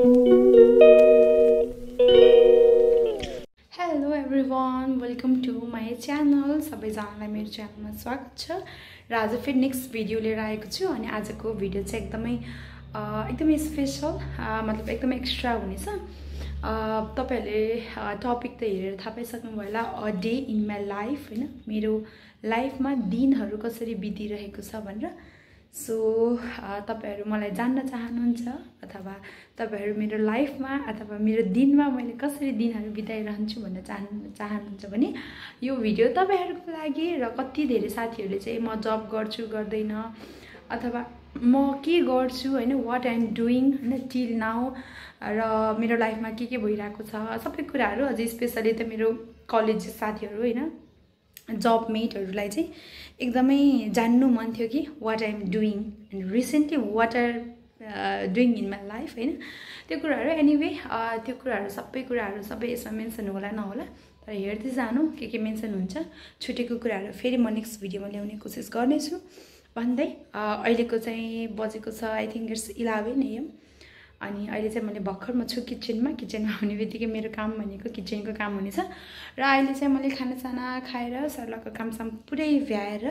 Hello everyone, welcome to my channel. सबैजनालाई मेरो च्यानलमा स्वागत छ र आज फेरि नेक्स्ट भिडियो लिएर आएको छु अनि आजको भिडियो चाहिँ एकदमै स्पेशल मतलब एकदमै एक्स्ट्रा हुनेछ। तपाईहरुले टपिक त हेरेर थाहा पाइसक्नु भयो होला, a day in my life हैन, मेरो लाइफमा दिनहरु कसरी बितिरहेको छ भनेर। सो तपाईहरु मलाई जान्न चाहनुहुन्छ अथवा तपाईहरु मेरो लाइफमा अथवा मेरो दिनमा मैले कसरी दिनहरु बिताइरहन्छु भन्न चाहनुहुन्छ भने यो भिडियो तपाईहरुको लागि। र कति धेरै साथीहरुले चाहिँ म जब गर्छु गर्दैन अथवा म के गर्छु हैन, व्हाट आई एम डुइङ हैन टिल नाउ, र मेरो लाइफमा के भइरहेको छ सबै कुराहरु, अझै स्पेशली त मेरो कलेज साथीहरु हैन, जब मेटहरुलाई चाहिँ एकदमै जान्नु मन थियो कि what I am doing and recently what are doing in my life हैन, त्यो कुराहरु। एनीवे त्यो कुराहरु सबै यसमा मेन्सन होला नहोला, तर हेर्दै जानु के मेन्सन हुन्छ। छुटेको कुराहरु फेरि म नेक्स्ट भिडियोमा ल्याउने कोसिस गर्नेछु भन्दै अहिलेको चाहिँ बजेको छ आई थिंक इट्स 11 AM अनि अहिले चाहिँ मैले भर्खरमा छु किचनमा हुने बित्तिकै मेरो काम भनेको किचनको काम हुनेछ। र अहिले चाहिँ मैले खानासाना खाएर सर्लको कामसाम पुरै भ्याएर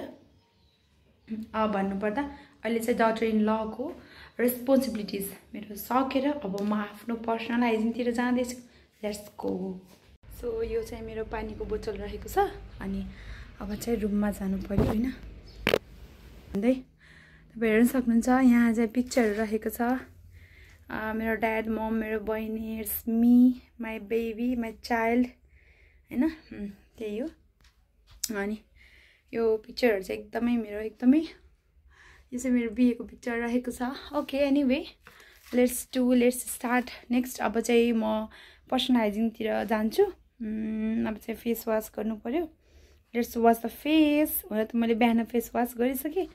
भन्नुपर्दा अहिले चाहिँ डटर इन लको रेस्पोन्सिबिलिटिज मेरो सकेर अब म आफ्नो पर्सनल हाइजिनतिर जाँदैछु। Let's go. सो यो चाहिँ मेरो पानीको बोतल रहेको छ अनि अब चाहिँ रुममा जानु पर्यो हैन भन्दै तपाईहरु हेर्न सक्नुहुन्छ। यहाँ चाहिँ पिक्चरहरु रहेको छ, मेरो ड्याड, मम, मेरो बहिनी, it's me, my baby, my child हैन, त्यही हो। अनि यो पिक्चरहरु चाहिँ एकदमै यो चाहिँ मेरो बिहेको पिक्चर रहेको छ। Okay anyway let's start next. अब चाहिँ म पर्सनल हाइजिनतिर जान्छु। अब चाहिँ फेस वास गर्नु पर्यो। Let's wash the face. हुन त मैले बिहान फेस वास गरिसकेँ,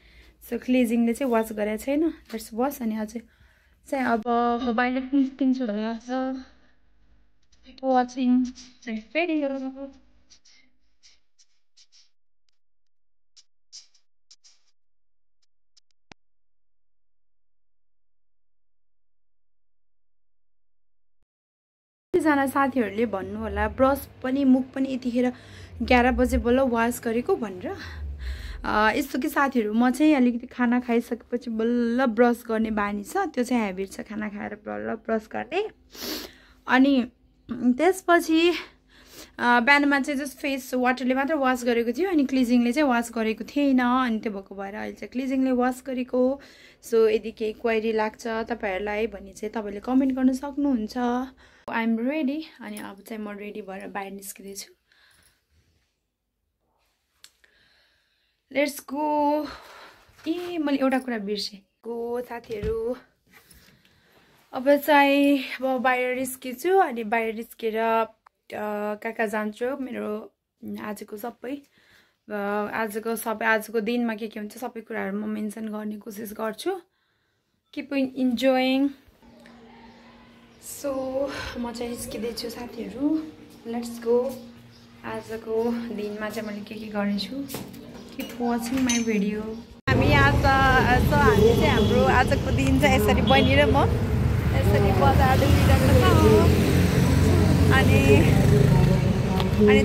सो क्लिजिङले चाहिँ वास गरेको छैन। लेट्स वास। अनि अझै चाहिँ अब मोबाइल निस्किन्छु वाचिङ चाहिँ फेरि जना साथीहरुले भन्नु होला ब्रस पनि मुख पनि यतिखेर 11 बजे बल्ल वास गरेको भनेर। यस्तो कि साथीहरु म चाहिँ अलिकति खाना खाइसकेपछि बल्ल ब्रस गर्ने बानी छ, त्यो चाहिँ ह्याबिट छ, खाना खाएर बल्ल ब्रस गर्ने। अनि त्यसपछि बिहानमा चाहिँ जस्ट फेस वाटरले मात्र वास गरेको थियो अनि क्लिजिङले चाहिँ वास गरेको थिएन, अनि त्यो भएको भएर अहिले चाहिँ क्लिजिङले वास गरेको। सो यदि केही क्वेरी लाग्छ तपाईहरुलाई भने चाहिँ तपाईले कमेन्ट गर्न सक्नुहुन्छ। I am ready. अनि अब चाहिँ म रेडी भएर बाहिर निस्किँदै छु। Let's go. मैले एउटा कुरा बिर्सेँ गो साथीहरु। अब चाहिँ म बाहिर निस्किन्छु अनि बाहिर निस्केर कहाँ जान्छु, मेरो आजको दिनमा के हुन्छ सबै कुराहरु म मेन्सन गर्ने कोसिस गर्छु। Keep enjoying. सो म चाहिँ निस्किँदै छु साथीहरु। Let's go. आजको दिनमा चाहिँ मैले के गर्नेछु, किप वाचिङ माई भिडियो। हामी हामी चाहिँ हाम्रो आजको दिन चाहिँ यसरी बहिनी र म यसरी बजार डुलिरहेको छ। अनि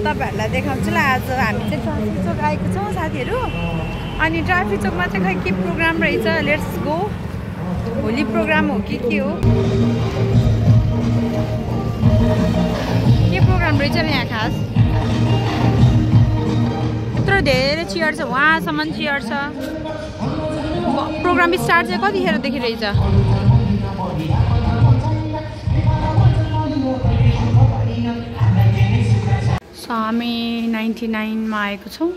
तपाईहरुलाई देखाउँछु ल। आज हामी चाहिँ ट्राफिक चोक आएको छौँ साथीहरु। अनि ट्राफिक चोकमा चाहिँ खै के प्रोग्राम रहेछ, लेट्स गो। होली प्रोग्राम हो कि के हो, के प्रोग्राम रहेछ यहाँ खास। यत्रो धेरै चेयर छ, वहाँसम्म चेयर छ। प्रोग्राम स्टार्ट चाहिँ कतिखेरदेखि रहेछ। सो हामी 99 मा आएको छौँ।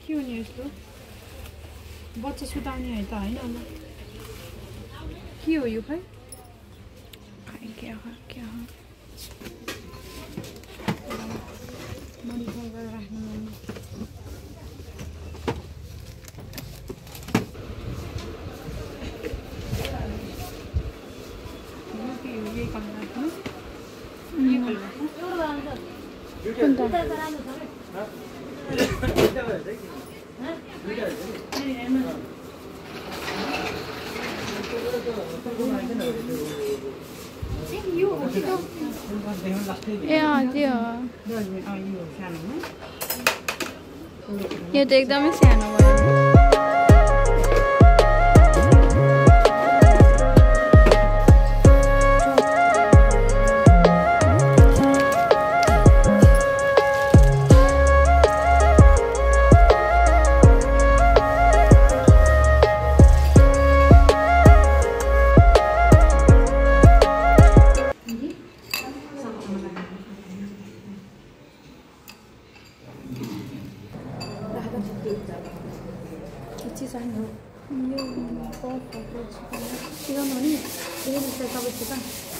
क्यों नहीं उसको बच्चा सुताउने है त हैन अनि के हो यो खै क्या हो मोडिफाई गरेर राख्नु यही कलर राख्नु यो त एकदमै सानो भयो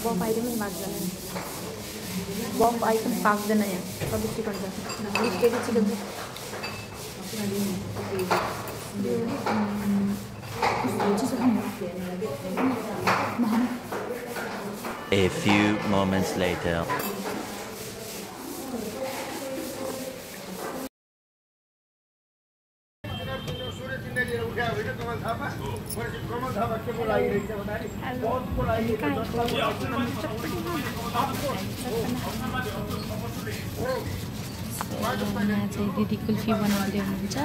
बम आइटम पाक्दैन बम आइटम पाक्दैन यहाँ सबै चिकन छ केटी chicken A few moments later. यहाँ चाहिँ दिदी कुल्फी बनाउँदै हुनुहुन्छ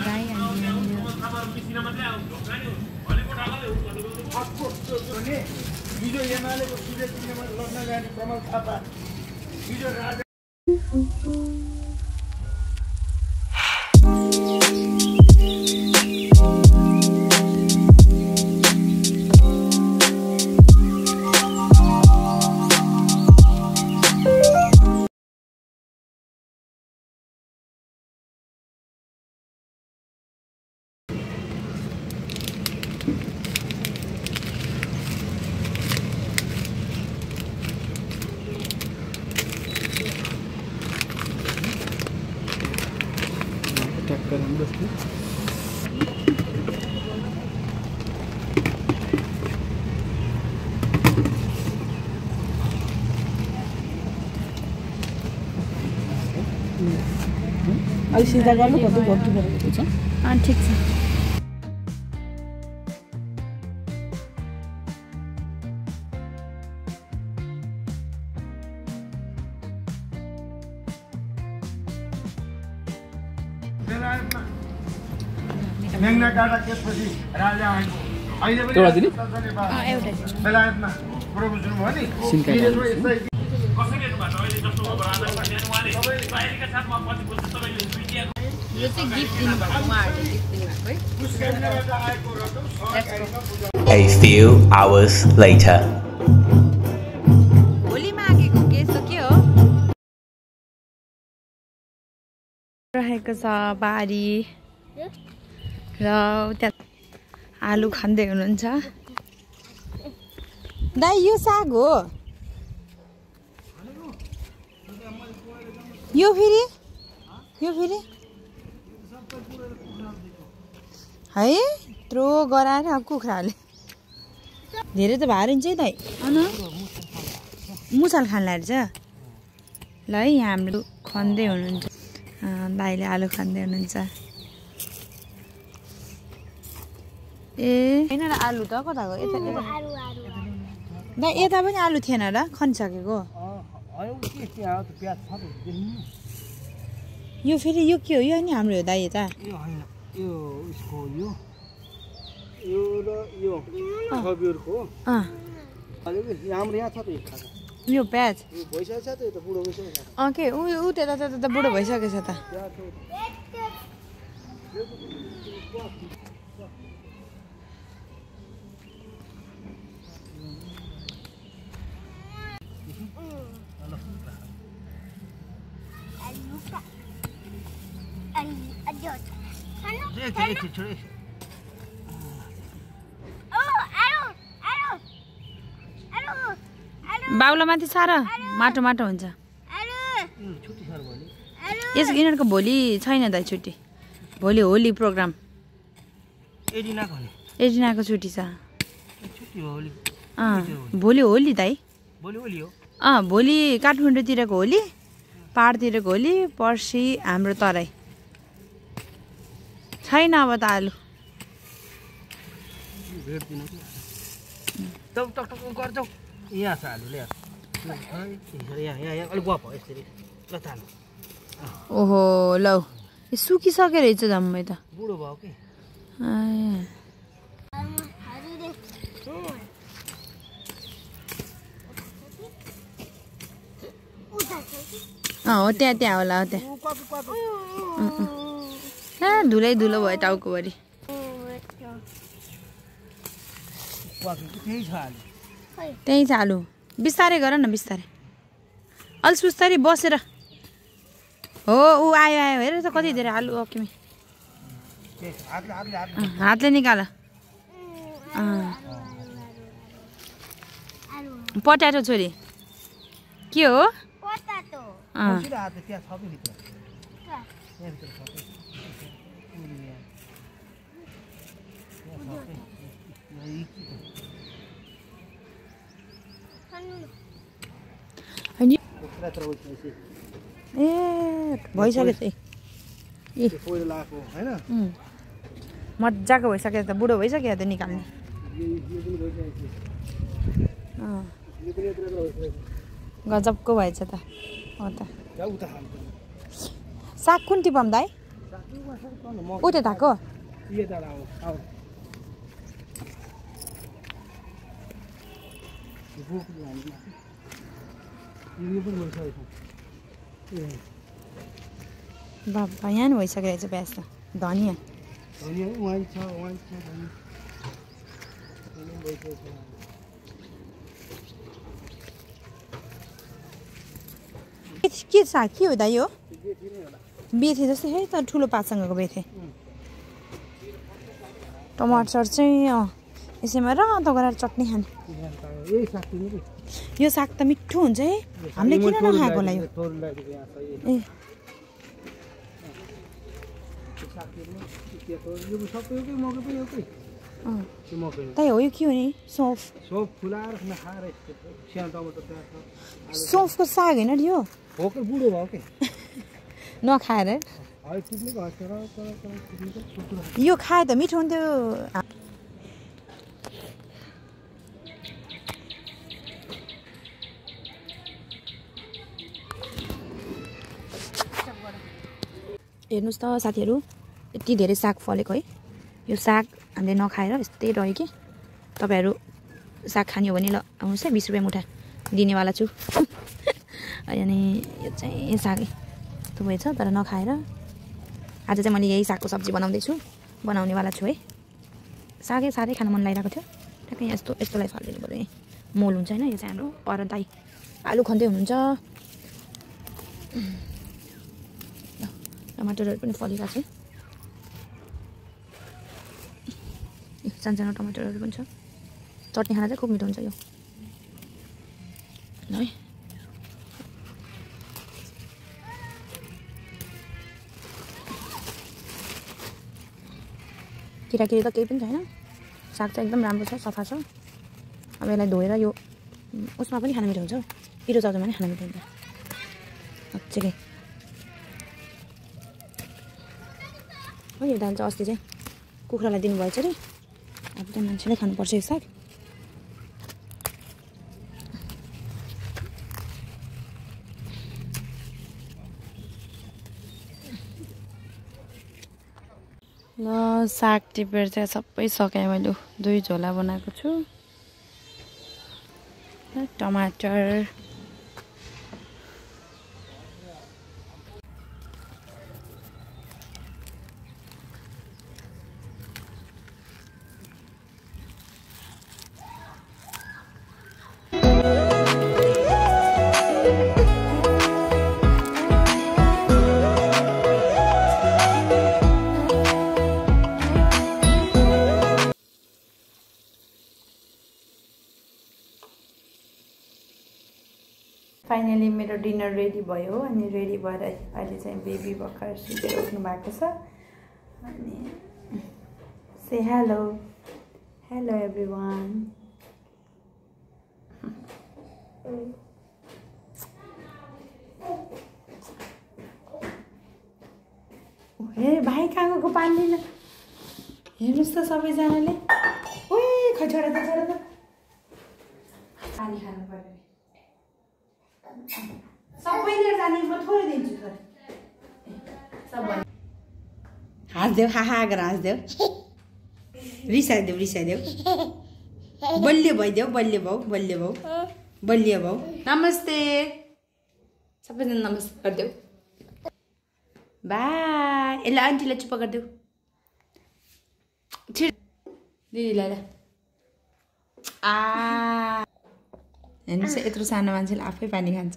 गाई सीधा गर्नु कति गर्नु परेको छ ठिक छ मेघना काटा त्यसपछि राजा आएको अहिले पनि एउटा दिने एउटै बेलायतमा प्रभु सुन्नु भयो नि सिनका यो चाहिँ गिफ्ट दिनुभएको उहाँहरूले गिफ्ट दिनुभएको है A few hours later. Holi मागेको के छ के हो रहेको छ बारी र त्यहाँ आलु खाँदै हुनुहुन्छ दाइ यो साग हो यो फेरि है यत्रो गराएर अब कुखुराले धेरै त भारिन्छ है दाइ अन मुसाल खान लाग्छ ल है यहाँ हाम्रो खन्दै हुनुहुन्छ दाइले आलु खाँदै हुनुहुन्छ ए होइन र आलु त कताको यता दाइ यता पनि आलु थिएन र खनिसकेको यो फेरि यो के हो यो नि हाम्रो हो दाइ यता यो प्याज के ऊ त्यता त्यता बुढो भइसकेछ त एकछिन छोड बाउला माथि सारा माटो माटो हुन्छ छुट्टी सर भोलि यस यिनीहरूको भोलि छैन दाइ छुट्टी भोलि होली प्रोग्राम एडिनाको नि एजिनाको छुट्टी छ छुट्टी हो भोलि भोलि होली दाइ भोलि होली हो भोलि काठमाडौँतिरको होली पाहाडतिरको होली पर्सि हाम्रो तराई छैन अब त आलु भेट दिनु कि टक टक टक गर्छौ यहाँ छ आलु ल्याएर यहाँ अलिक गफ हो यसरी ल तान ओहो लौ यो सुकिसक्यो रहेछ जम्मै त बुढो भयो कि हो त्यहाँ होला हो त्यहाँ धुलै धुलो भयो टाउकोभरि त्यही छ आलु बिस्तारै गर न बिस्तारै अलि सुस्तारी बसेर हो ऊ आयो आयो हेर त कति धेरै आलु अकिमी हातले निकाल पट्याटो छोरी के हो ए भइसक्यो मजाको भइसक्यो त बुढो भइसक्यो त निकाल्ने गजबको भएछ त हो त साग कुन टिपम दाइ उतै थाको बाबा यहाँ भइसकेको रहेछ प्याज त धनियाँ के साग के हो दाइ यो बेथे जस्तै है त ठुलो पातसँगको बेथे टमाटर चाहिँ यसैमा रातो गरेर चट्नी खाने यो साग त मिठो हुन्छ है हामीले किन नखाएको होला यो ए त्यही हो यो के हो नि सौफ सौफको साग होइन यो बुढो भयो कि नखाएर यो खाए त मिठो हुन्थ्यो हेर्नुहोस् त साथीहरू यति धेरै साग फलेको है यो साग हामीले नखाएर यस्तै रह्यो कि तपाईँहरू साग खाने हो भने ल आउनुहोस् है 20 रुपियाँ मुठा दिनेवाला छु अनि यो चाहिँ सागै थुप्रै छ तर नखाएर आज चाहिँ मैले यही सागको सब्जी बनाउँदैछु बनाउनेवाला छु है सागै साह्रै खान मन लागिरहेको थियो ठ्याक्कै यस्तो यस्तोलाई फालिदिनु पऱ्यो है मोल हुन्छ होइन यो चाहिँ हाम्रो पर दाइ आलु खन्दै हुनुहुन्छ टमाटरहरू पनि फलिरहेको छ सानो टमाटरहरू पनि छ चटनी खाना चाहिँ खुब मिठो हुन्छ यो है किराकिरी त केही पनि छैन साग चाहिँ एकदम राम्रो छ सफा छ अब यसलाई धोएर यो उसमा पनि खान मिठो हुन्छ पिरो चाउचाउमा पनि खान मिठो हुन्छ अझै हो यो दाल चाहिँ अस्ति चाहिँ कुखुरालाई दिनुभएछ अरे अब त मान्छेले खानुपर्छ यो साग ल साग टिपेर चाहिँ सबै सकाएँ मैले 2 झोला बनाएको छु टमाटर फाइनली मेरो डिनर रेडी भयो अनि रेडी भएर अहिले चाहिँ बेबी भर्खर सुतेर उठ्नु भएको छ अनि से हेलो हेलो एभ्रिवान हे भाइ कहाँ गएको पानी लिन हेर्नुहोस् त सबैजनाले ओए खै छोडा त पानी खानु पर्यो सबैले जाने म थोरै दिन्छु थोरै सबै हाँस्देऊ हाहा गरेर हाँस्देऊ रिसाइदेऊ बलियो भइदेऊ बलियो भाउ नमस्ते सबैजना नमस्ते गरिदेऊ बाई यसलाई आन्टीलाई चुप गरिदेऊ दिदीलाई ल हेर्नुहोस् यत्रो सानो मान्छेले आफै पानी खान्छ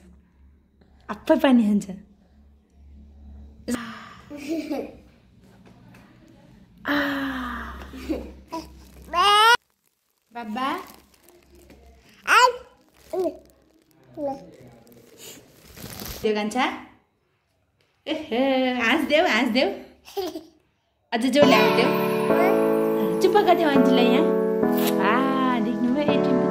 बाबा त्यो कान्छा हाँस्देऊ अझ जो ल्याउँदेऊ चुप्प गरिदेऊ आन्टीलाई यहाँ देख्नुभयो